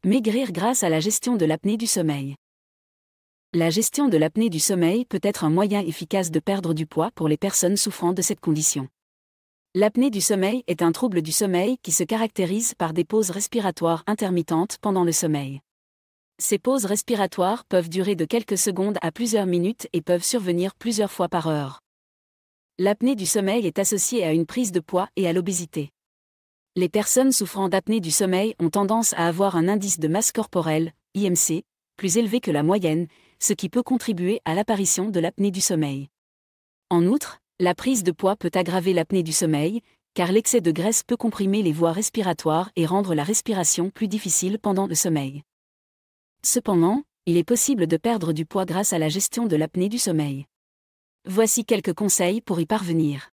Maigrir grâce à la gestion de l'apnée du sommeil. La gestion de l'apnée du sommeil peut être un moyen efficace de perdre du poids pour les personnes souffrant de cette condition. L'apnée du sommeil est un trouble du sommeil qui se caractérise par des pauses respiratoires intermittentes pendant le sommeil. Ces pauses respiratoires peuvent durer de quelques secondes à plusieurs minutes et peuvent survenir plusieurs fois par heure. L'apnée du sommeil est associée à une prise de poids et à l'obésité. Les personnes souffrant d'apnée du sommeil ont tendance à avoir un indice de masse corporelle, IMC, plus élevé que la moyenne, ce qui peut contribuer à l'apparition de l'apnée du sommeil. En outre, la prise de poids peut aggraver l'apnée du sommeil, car l'excès de graisse peut comprimer les voies respiratoires et rendre la respiration plus difficile pendant le sommeil. Cependant, il est possible de perdre du poids grâce à la gestion de l'apnée du sommeil. Voici quelques conseils pour y parvenir.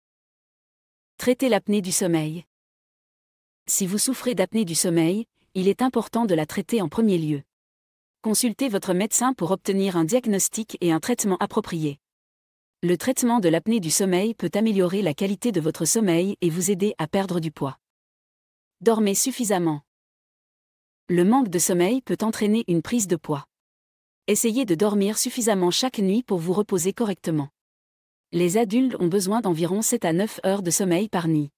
Traiter l'apnée du sommeil. Si vous souffrez d'apnée du sommeil, il est important de la traiter en premier lieu. Consultez votre médecin pour obtenir un diagnostic et un traitement approprié. Le traitement de l'apnée du sommeil peut améliorer la qualité de votre sommeil et vous aider à perdre du poids. Dormez suffisamment. Le manque de sommeil peut entraîner une prise de poids. Essayez de dormir suffisamment chaque nuit pour vous reposer correctement. Les adultes ont besoin d'environ 7 à 9 heures de sommeil par nuit.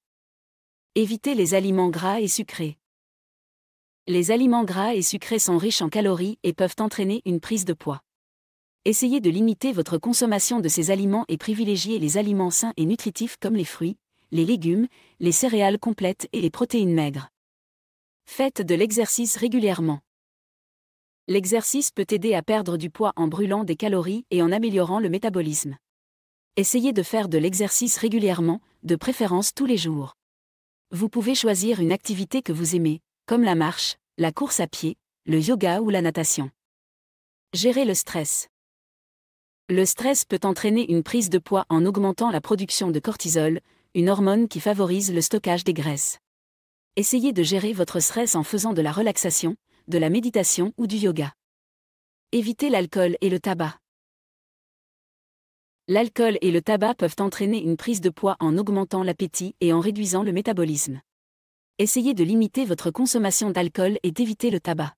Évitez les aliments gras et sucrés. Les aliments gras et sucrés sont riches en calories et peuvent entraîner une prise de poids. Essayez de limiter votre consommation de ces aliments et privilégiez les aliments sains et nutritifs comme les fruits, les légumes, les céréales complètes et les protéines maigres. Faites de l'exercice régulièrement. L'exercice peut aider à perdre du poids en brûlant des calories et en améliorant le métabolisme. Essayez de faire de l'exercice régulièrement, de préférence tous les jours. Vous pouvez choisir une activité que vous aimez, comme la marche, la course à pied, le yoga ou la natation. Gérez le stress. Le stress peut entraîner une prise de poids en augmentant la production de cortisol, une hormone qui favorise le stockage des graisses. Essayez de gérer votre stress en faisant de la relaxation, de la méditation ou du yoga. Évitez l'alcool et le tabac. L'alcool et le tabac peuvent entraîner une prise de poids en augmentant l'appétit et en réduisant le métabolisme. Essayez de limiter votre consommation d'alcool et d'éviter le tabac.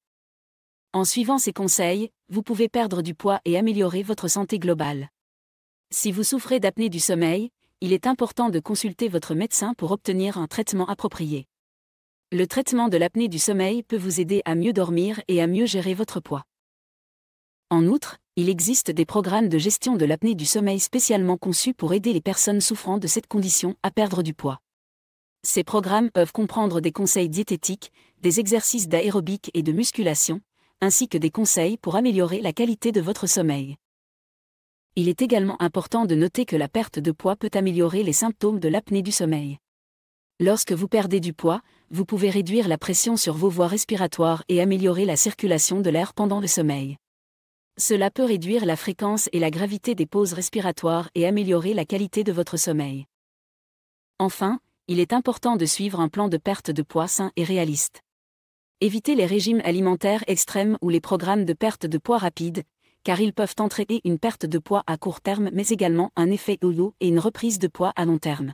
En suivant ces conseils, vous pouvez perdre du poids et améliorer votre santé globale. Si vous souffrez d'apnée du sommeil, il est important de consulter votre médecin pour obtenir un traitement approprié. Le traitement de l'apnée du sommeil peut vous aider à mieux dormir et à mieux gérer votre poids. En outre, il existe des programmes de gestion de l'apnée du sommeil spécialement conçus pour aider les personnes souffrant de cette condition à perdre du poids. Ces programmes peuvent comprendre des conseils diététiques, des exercices d'aérobic et de musculation, ainsi que des conseils pour améliorer la qualité de votre sommeil. Il est également important de noter que la perte de poids peut améliorer les symptômes de l'apnée du sommeil. Lorsque vous perdez du poids, vous pouvez réduire la pression sur vos voies respiratoires et améliorer la circulation de l'air pendant le sommeil. Cela peut réduire la fréquence et la gravité des pauses respiratoires et améliorer la qualité de votre sommeil. Enfin, il est important de suivre un plan de perte de poids sain et réaliste. Évitez les régimes alimentaires extrêmes ou les programmes de perte de poids rapide, car ils peuvent entraîner une perte de poids à court terme mais également un effet yo-yo et une reprise de poids à long terme.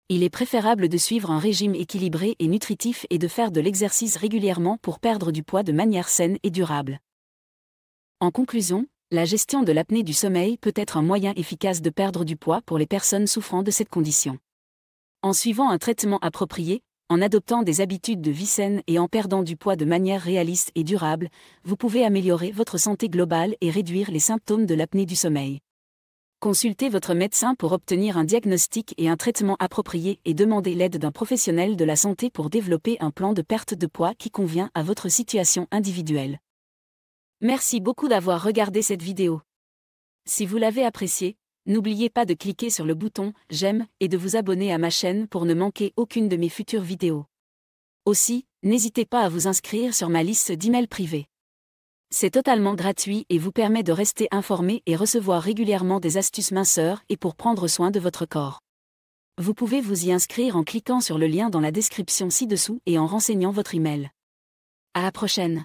Il est préférable de suivre un régime équilibré et nutritif et de faire de l'exercice régulièrement pour perdre du poids de manière saine et durable. En conclusion, la gestion de l'apnée du sommeil peut être un moyen efficace de perdre du poids pour les personnes souffrant de cette condition. En suivant un traitement approprié, en adoptant des habitudes de vie saines et en perdant du poids de manière réaliste et durable, vous pouvez améliorer votre santé globale et réduire les symptômes de l'apnée du sommeil. Consultez votre médecin pour obtenir un diagnostic et un traitement approprié et demandez l'aide d'un professionnel de la santé pour développer un plan de perte de poids qui convient à votre situation individuelle. Merci beaucoup d'avoir regardé cette vidéo. Si vous l'avez appréciée, n'oubliez pas de cliquer sur le bouton « J'aime » et de vous abonner à ma chaîne pour ne manquer aucune de mes futures vidéos. Aussi, n'hésitez pas à vous inscrire sur ma liste d'emails privés. C'est totalement gratuit et vous permet de rester informé et recevoir régulièrement des astuces minceurs et pour prendre soin de votre corps. Vous pouvez vous y inscrire en cliquant sur le lien dans la description ci-dessous et en renseignant votre email. À la prochaine.